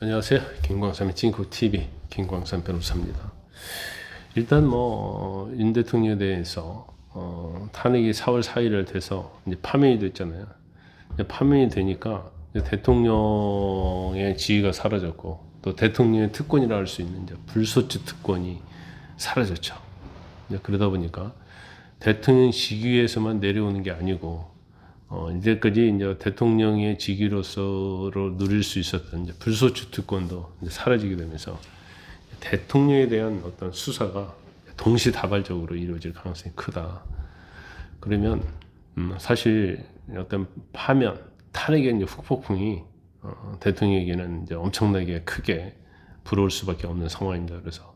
안녕하세요. 김광삼의 찐국TV 김광삼 변호사입니다. 일단 윤 대통령에 대해서 탄핵이 4월 4일을 돼서 이제 파면이 됐잖아요. 이제 파면이 되니까 이제 대통령의 지위가 사라졌고 또 대통령의 특권이라 할 수 있는 이제 불소추 특권이 사라졌죠. 이제 그러다 보니까 대통령 직위에서만 내려오는 게 아니고 이제까지 이제 대통령의 직위로서로 누릴 수 있었던 이제 불소추 특권도 이제 사라지게 되면서 대통령에 대한 어떤 수사가 동시다발적으로 이루어질 가능성이 크다. 그러면 사실 어떤 파면, 탄핵의 이제 후폭풍이 대통령에게는 이제 엄청나게 크게 불어올 수밖에 없는 상황입니다. 그래서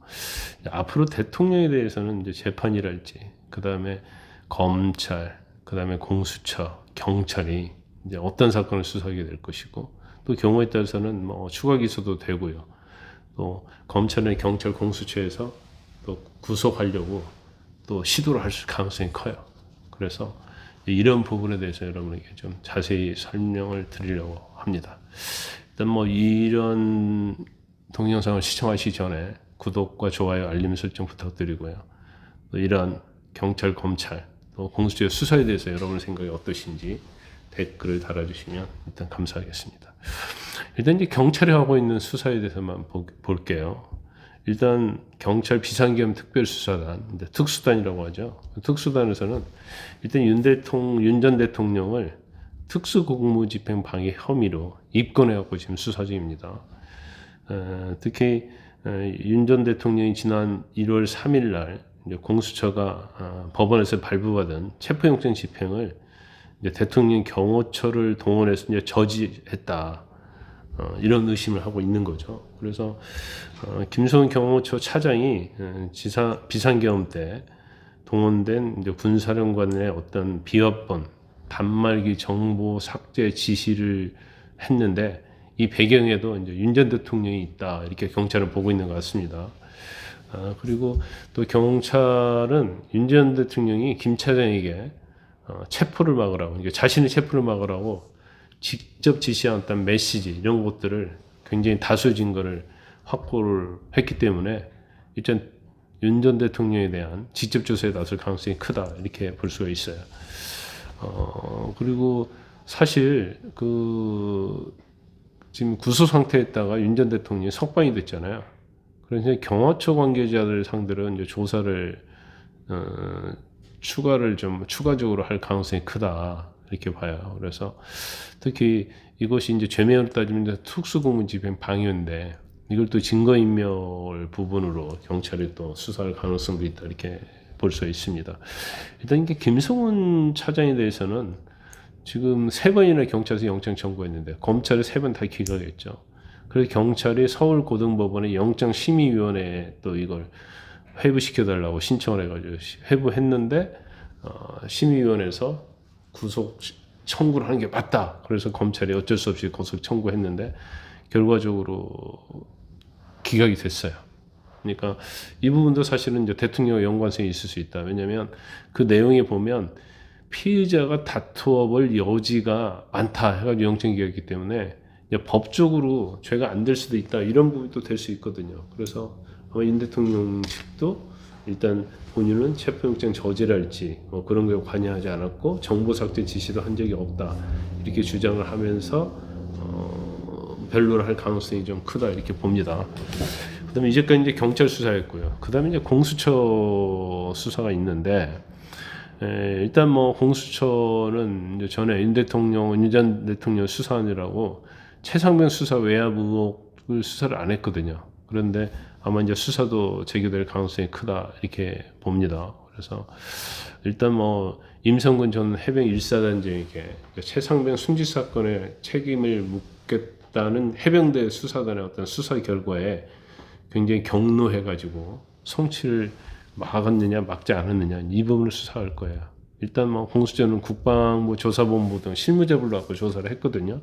앞으로 대통령에 대해서는 이제 재판이랄지, 그 다음에 검찰, 그 다음에 공수처, 경찰이 이제 어떤 사건을 수사하게 될 것이고, 또 경우에 따라서는 뭐 추가 기소도 되고요. 또 검찰이나 경찰, 공수처에서 또 구속하려고 또 시도를 할 가능성이 커요. 그래서 이런 부분에 대해서 여러분에게 좀 자세히 설명을 드리려고 합니다. 일단 이런 동영상을 시청하시기 전에 구독과 좋아요, 알림 설정 부탁드리고요. 또 이런 경찰, 검찰, 또 공수처 수사에 대해서 여러분 생각이 어떠신지 댓글을 달아주시면 일단 감사하겠습니다. 일단 이제 경찰이 하고 있는 수사에 대해서만 볼게요. 일단 경찰 비상계엄 특별수사단, 특수단이라고 하죠. 특수단에서는 일단 윤 전 대통령을 특수공무집행 방해 혐의로 입건해갖고 지금 수사 중입니다. 특히 윤 전 대통령이 지난 1월 3일 날 공수처가 법원에서 발부받은 체포영장 집행을 이제 대통령 경호처를 동원해서 이제 저지했다. 이런 의심을 하고 있는 거죠. 그래서 김성훈 경호처 차장이 비상계엄 때 동원된 이제 군사령관의 어떤 비협본, 단말기 정보 삭제 지시를 했는데 이 배경에도 이제 윤 전 대통령이 있다, 이렇게 경찰은 보고 있는 것 같습니다. 그리고 또 경찰은 윤 전 대통령이 김 차장에게 체포를 막으라고, 자신의 체포를 막으라고 직접 지시한 메시지, 이런 것들을 굉장히 다수 증거를 확보를 했기 때문에 일단 윤 전 대통령에 대한 직접 조사에 나설 가능성이 크다, 이렇게 볼 수가 있어요. 그리고 사실 지금 구속 상태에 있다가 윤 전 대통령이 석방이 됐잖아요. 그래서 경호처 관계자들 상대로 이제 조사를 추가적으로 할 가능성이 크다, 이렇게 봐요. 그래서 특히 이것이 이제 죄명으로 따지면 특수공무집행 방해인데 이걸 또 증거인멸 부분으로 경찰이 또 수사할 가능성도 있다, 이렇게 볼 수 있습니다. 일단 이게 김성훈 차장에 대해서는 지금 3번이나 경찰에서 영장 청구했는데 검찰이 3번 다 기각했죠. 그래서 경찰이 서울고등법원의 영장심의위원회에 또 이걸 회부시켜달라고 신청을 해가지고 회부했는데 심의위원회에서 구속 청구를 하는 게 맞다. 그래서 검찰이 어쩔 수 없이 구속 청구했는데 결과적으로 기각이 됐어요. 그러니까 이 부분도 사실은 이제 대통령과 연관성이 있을 수 있다. 왜냐하면 그 내용에 보면 피의자가 다투어볼 여지가 많다 해가지고 영장 기각했기 때문에 법적으로 죄가 안 될 수도 있다, 이런 부분도 될 수 있거든요. 그래서 윤 대통령 측도 일단 본인은 체포영장 저지랄지 그런 거에 관여하지 않았고 정보 삭제 지시도 한 적이 없다, 이렇게 주장을 하면서 변론을 할 가능성이 좀 크다, 이렇게 봅니다. 그다음에 이제까지 이제 경찰 수사했고요. 그다음에 이제 공수처 수사가 있는데 일단 공수처는 이제 전에 윤 전 대통령 수사하느라고 최상병 수사 외압 의혹을 수사를 안 했거든요. 그런데 아마 이제 수사도 재개될 가능성이 크다, 이렇게 봅니다. 그래서 일단 임성근 전 해병 1사단장에게 최상병 순직 사건의 책임을 묻겠다는 해병대 수사단의 어떤 수사 결과에 굉장히 격노해가지고 성취를 막았느냐 막지 않았느냐, 이 부분을 수사할 거예요. 일단 공수처는 국방부 조사본부 등 실무자들로 갖고 조사를 했거든요.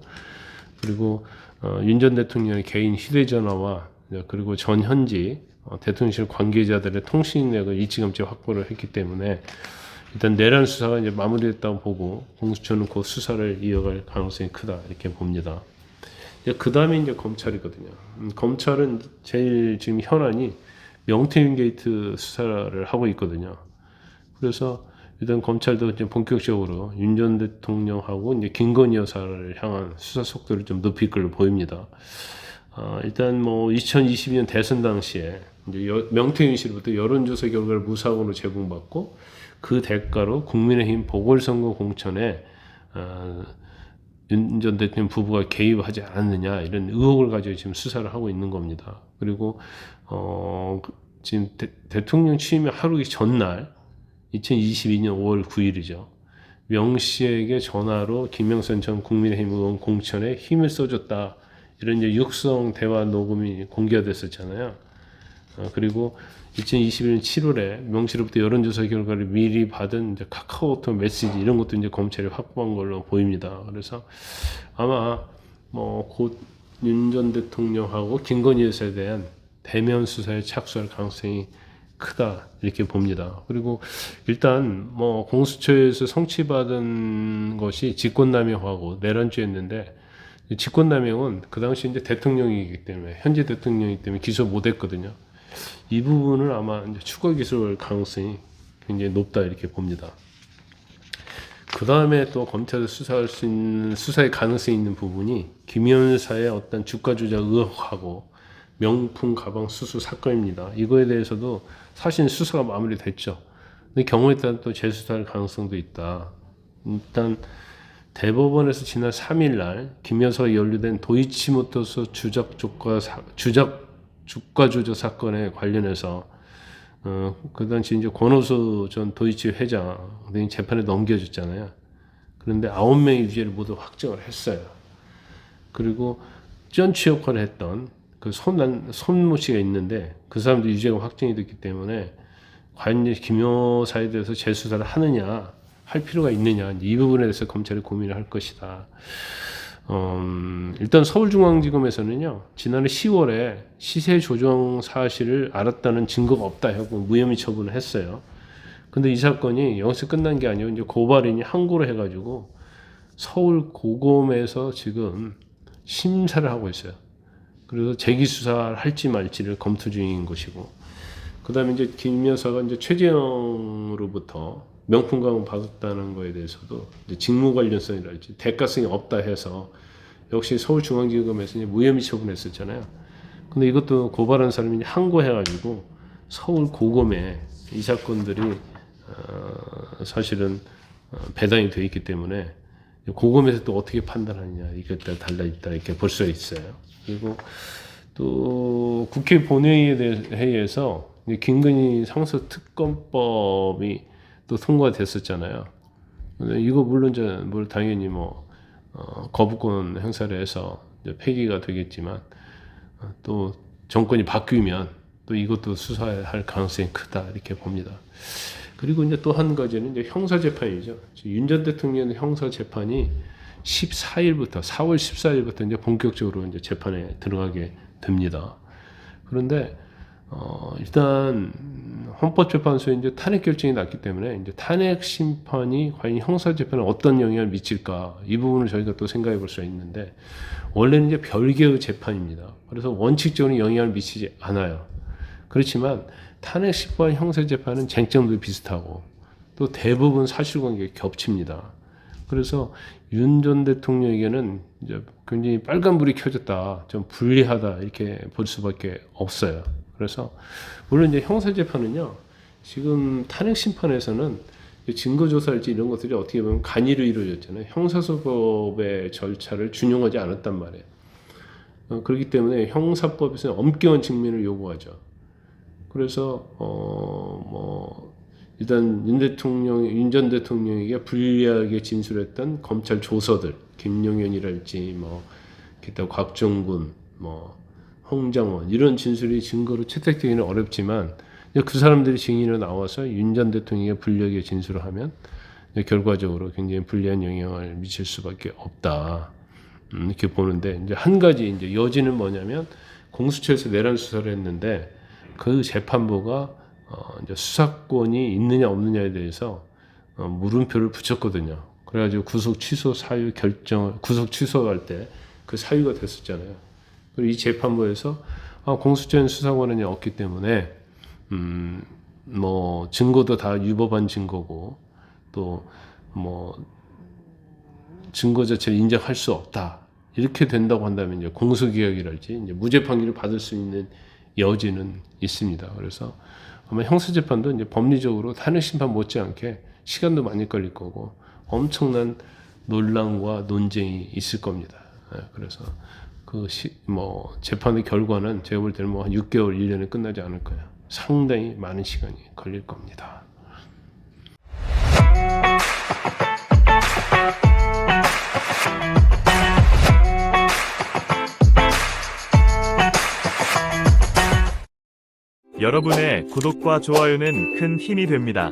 그리고 윤 전 대통령의 개인 휴대전화와 그리고 전현지 대통령실 관계자들의 통신력을 일찌감치 확보를 했기 때문에 일단 내란 수사가 이제 마무리됐다고 보고 공수처는 그 수사를 이어갈 가능성이 크다, 이렇게 봅니다. 그 다음에 이제 검찰이거든요. 검찰은 제일 지금 현안이 명태균 게이트 수사를 하고 있거든요. 그래서 일단 검찰도 이제 본격적으로 윤 전 대통령하고 이제 김건희 여사를 향한 수사 속도를 좀 높일 걸로 보입니다. 일단 뭐 2022년 대선 당시에 이제 명태균 씨로부터 여론조사 결과를 무사고로 제공받고 그 대가로 국민의힘 보궐선거 공천에 윤 전 대통령 부부가 개입하지 않았느냐 이런 의혹을 가지고 지금 수사를 하고 있는 겁니다. 그리고 지금 대통령 취임의 하루 전날 2022년 5월 9일이죠. 명 씨에게 전화로 김영선 전 국민의힘 의원 공천에 힘을 써줬다. 이런 이제 육성 대화 녹음이 공개가 됐었잖아요. 그리고 2021년 7월에 명 씨로부터 여론조사 결과를 미리 받은 이제 카카오톡 메시지 이런 것도 이제 검찰이 확보한 걸로 보입니다. 그래서 아마 뭐 곧 윤 전 대통령하고 김건희 여사에 대한 대면 수사에 착수할 가능성이 크다 이렇게 봅니다. 그리고 일단 뭐 공수처에서 성취받은 것이 직권남용하고 내란죄였는데 직권남용은 그 당시 이제 대통령이기 때문에 현재 대통령이기 때문에 기소 못했거든요. 이 부분을 아마 이제 추가 기소할 가능성이 굉장히 높다 이렇게 봅니다. 그 다음에 또 검찰에서 수사할 수 있는 수사의 가능성이 있는 부분이 김 여사의 어떤 주가 조작 의혹하고 명품 가방 수수 사건입니다. 이거에 대해서도 사실 수사가 마무리됐죠. 근데 경우에 따라 또 재수사할 가능성도 있다. 일단 대법원에서 지난 3일 날 김 여사가 연루된 도이치모터스 주가 조작 사건에 관련해서 그 당시 이제 권오수 전 도이치 회장 재판에 넘겨졌잖아요. 그런데 9명의 유죄를 모두 확정을 했어요. 그리고 전치 역할을 했던 그 손모 씨가 있는데 그 사람도 유죄가 확정이 됐기 때문에 과연 이제 김 여사에 대해서 재수사를 하느냐 할 필요가 있느냐 이 부분에 대해서 검찰이 고민을 할 것이다. 일단 서울중앙지검에서는요 지난해 10월에 시세 조정 사실을 알았다는 증거가 없다 하고 무혐의 처분을 했어요. 근데 이 사건이 여기서 끝난 게 아니고 이제 고발인이 항고를 해가지고 서울고검에서 지금 심사를 하고 있어요. 그래서 재기 수사를 할지 말지를 검토 중인 것이고, 그 다음에 이제 김 여사가 이제 최재형으로부터 명품 가방 받았다는 거에 대해서도 이제 직무 관련성이랄지 대가성이 없다 해서 역시 서울중앙지검에서 이제 무혐의 처분했었잖아요. 근데 이것도 고발한 사람이 항고해가지고 서울고검에 이 사건들이 사실은 배당이 되어 있기 때문에 고검에서 또 어떻게 판단하느냐 이것에 따라 달라있다 이렇게 볼 수 있어요. 그리고 또 국회 본회의에서 김건희 상수특검법이 또 통과됐었잖아요. 이거 물론 당연히 거부권 행사를 해서 폐기가 되겠지만 또 정권이 바뀌면 또 이것도 수사할 가능성이 크다 이렇게 봅니다. 그리고 이제 또 한 가지는 이제 형사 재판이죠. 윤 전 대통령 형사 재판이 4월 14일부터 이제 본격적으로 이제 재판에 들어가게 됩니다. 그런데 일단 헌법재판소에 이제 탄핵 결정이 났기 때문에 이제 탄핵 심판이 과연 형사 재판에 어떤 영향을 미칠까 이 부분을 저희가 또 생각해 볼 수 있는데 원래는 이제 별개의 재판입니다. 그래서 원칙적으로 영향을 미치지 않아요. 그렇지만 탄핵 심판 형사 재판은 쟁점도 비슷하고 또 대부분 사실관계가 겹칩니다. 그래서 윤 전 대통령에게는 이제 굉장히 빨간불이 켜졌다, 좀 불리하다 이렇게 볼 수밖에 없어요. 그래서 물론 이제 형사재판은요, 지금 탄핵 심판에서는 증거조사랄지 이런 것들이 어떻게 보면 간이로 이루어졌잖아요. 형사소법의 절차를 준용하지 않았단 말이에요. 그렇기 때문에 형사법에서는 엄격한 측면을 요구하죠. 그래서 일단 윤 전 대통령에게 불리하게 진술했던 검찰 조서들, 김용현이랄지 기타 곽종군, 홍장원 이런 진술이 증거로 채택되기는 어렵지만 그 사람들이 증인으로 나와서 윤 전 대통령에게 불리하게 진술을 하면 결과적으로 굉장히 불리한 영향을 미칠 수밖에 없다 이렇게 보는데, 이제 한 가지 이제 여지는 뭐냐면 공수처에서 내란 수사를 했는데 그 재판부가 이제 수사권이 있느냐 없느냐에 대해서 물음표를 붙였거든요. 그래가지고 구속 취소 사유 결정을 구속 취소할 때 그 사유가 됐었잖아요. 그리고 이 재판부에서 공소권 수사 권한이 없기 때문에 뭐 증거도 다 위법한 증거고 또 뭐 증거 자체를 인정할 수 없다. 이렇게 된다고 한다면 이제 공소기각이랄지 이제 무죄 판결을 받을 수 있는 여지는 있습니다. 그래서 아마 형사재판도 이제 법리적으로 탄핵 심판 못지않게 시간도 많이 걸릴 거고 엄청난 논란과 논쟁이 있을 겁니다. 그래서 뭐 재판의 결과는 제가 볼 때는 뭐 한 6개월, 1년에 끝나지 않을 거예요. 상당히 많은 시간이 걸릴 겁니다. 여러분의 구독과 좋아요는 큰 힘이 됩니다.